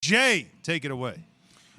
Jay, take it away.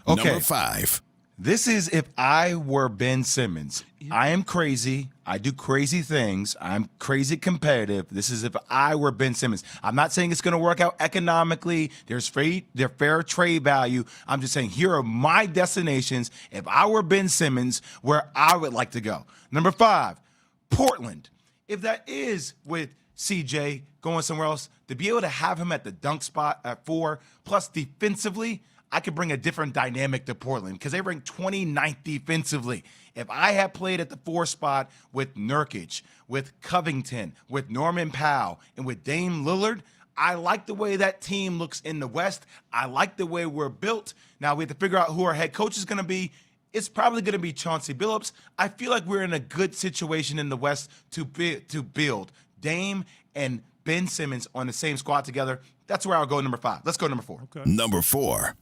Okay. Number 5. This is if I were Ben Simmons. I am crazy. I do crazy things. I'm crazy competitive. This is if I were Ben Simmons. I'm not saying it's going to work out economically. There's fair trade value. I'm just saying here are my destinations if I were Ben Simmons where I would like to go. Number 5, Portland. If that is with CJ going somewhere else, to be able to have him at the dunk spot at 4, plus defensively, I could bring a different dynamic to Portland because they rank 29th defensively. If I had played at the 4 spot with Nurkic, with Covington, with Norman Powell, and with Dame Lillard, I like the way that team looks in the West. I like the way we're built. Now we have to figure out who our head coach is going to be. It's probably going to be Chauncey Billups. I feel like we're in a good situation in the West to build Dame and Ben Simmons on the same squad together. That's where I'll go number 5. Let's go number 4. Okay. Number 4.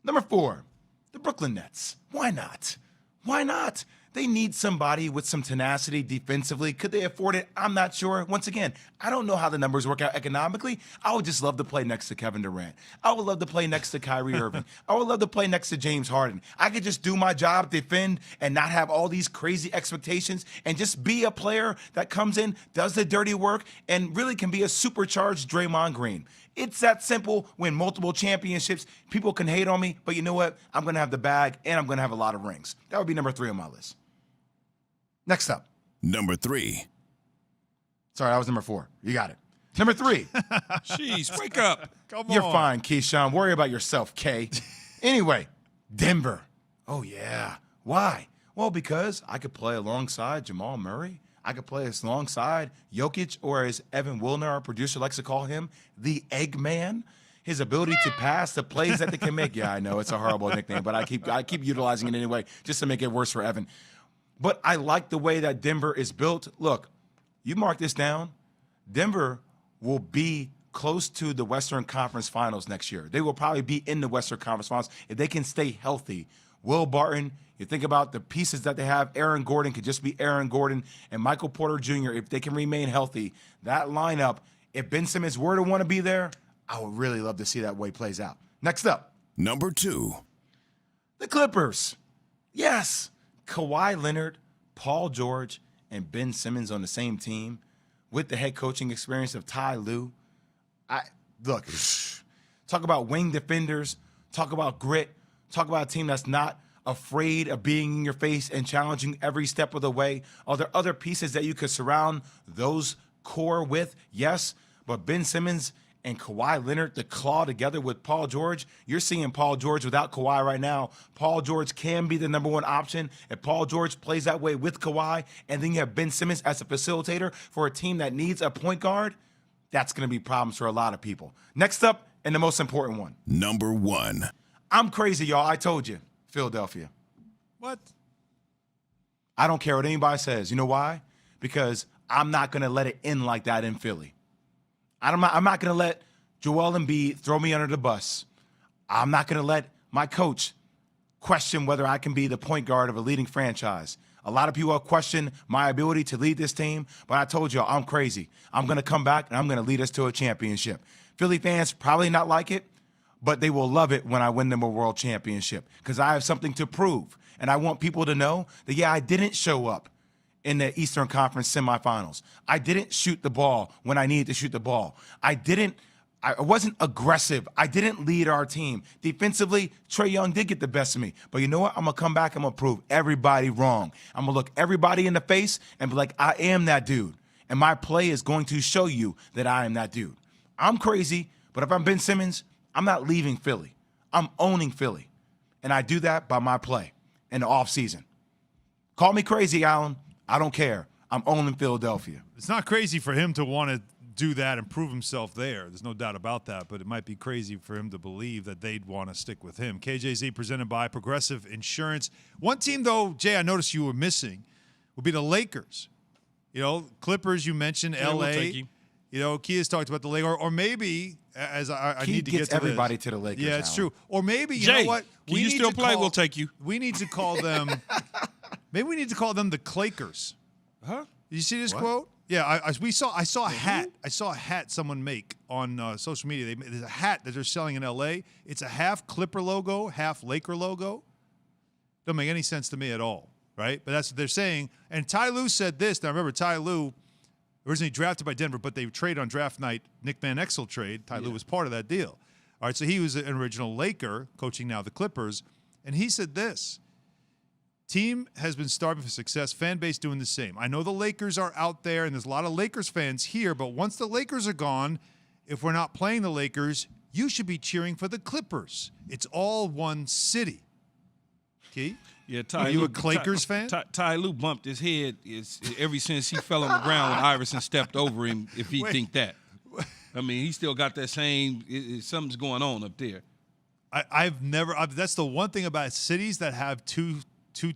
Number 4, the Brooklyn Nets. Why not? Why not? They need somebody with some tenacity defensively. Could they afford it? I'm not sure. Once again, I don't know how the numbers work out economically. I would just love to play next to Kevin Durant. I would love to play next to Kyrie Irving. I would love to play next to James Harden. I could just do my job, defend, and not have all these crazy expectations and just be a player that comes in, does the dirty work, and really can be a supercharged Draymond Green. It's that simple. Win multiple championships. People can hate on me, but you know what? I'm going to have the bag, and I'm going to have a lot of rings. That would be number 3 on my list. Next up. Number 3. Sorry, that was number 4. You got it. Number 3. Jeez, wake up. Come You're on. fine, Keyshawn. Worry about yourself, Kay. Anyway, Denver. Oh, yeah. Why? Well, because I could play alongside Jamal Murray. I could play alongside Jokic, or as Evan Wilner, our producer, likes to call him, the Eggman. His ability to pass, the plays that they can make. Yeah, I know it's a horrible nickname, but I keep utilizing it anyway just to make it worse for Evan. But I like the way that Denver is built. Look, you mark this down. Denver will be close to the Western Conference Finals next year. They will probably be in the Western Conference Finals if they can stay healthy. Will Barton, you think about the pieces that they have. Aaron Gordon could just be Aaron Gordon, and Michael Porter Jr., if they can remain healthy. That lineup, if Ben Simmons were to want to be there, I would really love to see that way it plays out. Next up. Number 2. The Clippers. Yes. Kawhi Leonard, Paul George, and Ben Simmons on the same team with the head coaching experience of Ty Lue. Look, talk about wing defenders, talk about grit, talk about a team that's not afraid of being in your face and challenging every step of the way. Are there other pieces that you could surround those core with? Yes, but Ben Simmons and Kawhi Leonard to claw together with Paul George. You're seeing Paul George without Kawhi right now. Paul George can be the number 1 option if Paul George plays that way with Kawhi, and then you have Ben Simmons as a facilitator for a team that needs a point guard. That's going to be problems for a lot of people. Next up, and the most important one. Number 1. I'm crazy, y'all. I told you. Philadelphia. What? I don't care what anybody says. You know why? Because I'm not going to let it end like that in Philly. I'm not going to let Joel Embiid throw me under the bus. I'm not going to let my coach question whether I can be the point guard of a leading franchise. A lot of people have questioned my ability to lead this team, but I told y'all I'm crazy. I'm going to come back, and I'm going to lead us to a championship. Philly fans probably not like it, but they will love it when I win them a world championship because I have something to prove. And I want people to know that, yeah, I didn't show up in the Eastern Conference semifinals. I didn't shoot the ball when I needed to shoot the ball. I wasn't aggressive. I didn't lead our team. Defensively, Trae Young did get the best of me. But you know what? I'm going to come back. I'm going to prove everybody wrong. I'm going to look everybody in the face and be like, I am that dude. And my play is going to show you that I am that dude. I'm crazy, but if I'm Ben Simmons, I'm not leaving Philly. I'm owning Philly. And I do that by my play in the offseason. Call me crazy, Allen. I don't care. I'm owning Philadelphia. It's not crazy for him to want to do that and prove himself there. There's no doubt about that, but it might be crazy for him to believe that they'd want to stick with him. KJZ presented by Progressive Insurance. One team, though, Jay, I noticed you were missing would be the Lakers. You know, Clippers, you mentioned, Yeah, L.A. we'll take you. You know, Key has talked about the Lakers, or maybe, as I Key need to get gets to everybody this. to the Lakers. Yeah, it's Allen. true. Or maybe, you Jay, know what? can you still play? We'll take you. We need to call them, maybe we need to call them the Clakers. Huh? Did you see this What? quote? Yeah, I saw a hat. I saw a hat someone make on social media. There's a hat that they're selling in L.A. It's a half Clipper logo, half Laker logo. Don't make any sense to me at all, right? But that's what they're saying. And Ty Lue said this. Now, remember, Ty Lue, originally drafted by Denver, but they trade on draft night, Nick Van Exel trade. Ty Lue was part of that deal. All right, so he was an original Laker, coaching now the Clippers. And he said this. Team has been starving for success. Fan base doing the same. I know the Lakers are out there, and there's a lot of Lakers fans here, but once the Lakers are gone, if we're not playing the Lakers, you should be cheering for the Clippers. It's all one city. Key? Yeah, Ty Are you Lue, a Lakers fan? Ty Lue bumped his head ever since he fell on the ground when Iverson stepped over him, if he think that. I mean, he still got that same something's going on up there. I've never – that's the one thing about cities that have two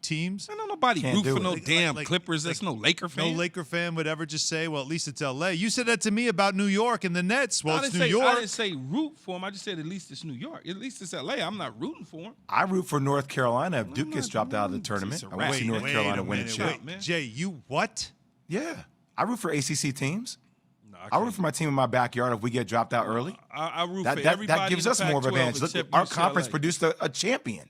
teams. I know nobody Can't root do for it. no damn Clippers. That's no Laker fan. No Laker fan would ever just say, well, at least it's L.A. You said that to me about New York and the Nets. Well, it's New York. I didn't say root for him. I just said at least it's New York. At least it's L.A. I'm not rooting for him. I root for North Carolina if Duke gets dropped out of the tournament. It's a I want to see wrap. North Carolina win a minute, chip. man. Jay, you what? Yeah. I root for ACC teams. No, I root for my team in my backyard if we get dropped out early. I root That for everybody. gives us more of an advantage. Look, our conference produced a champion.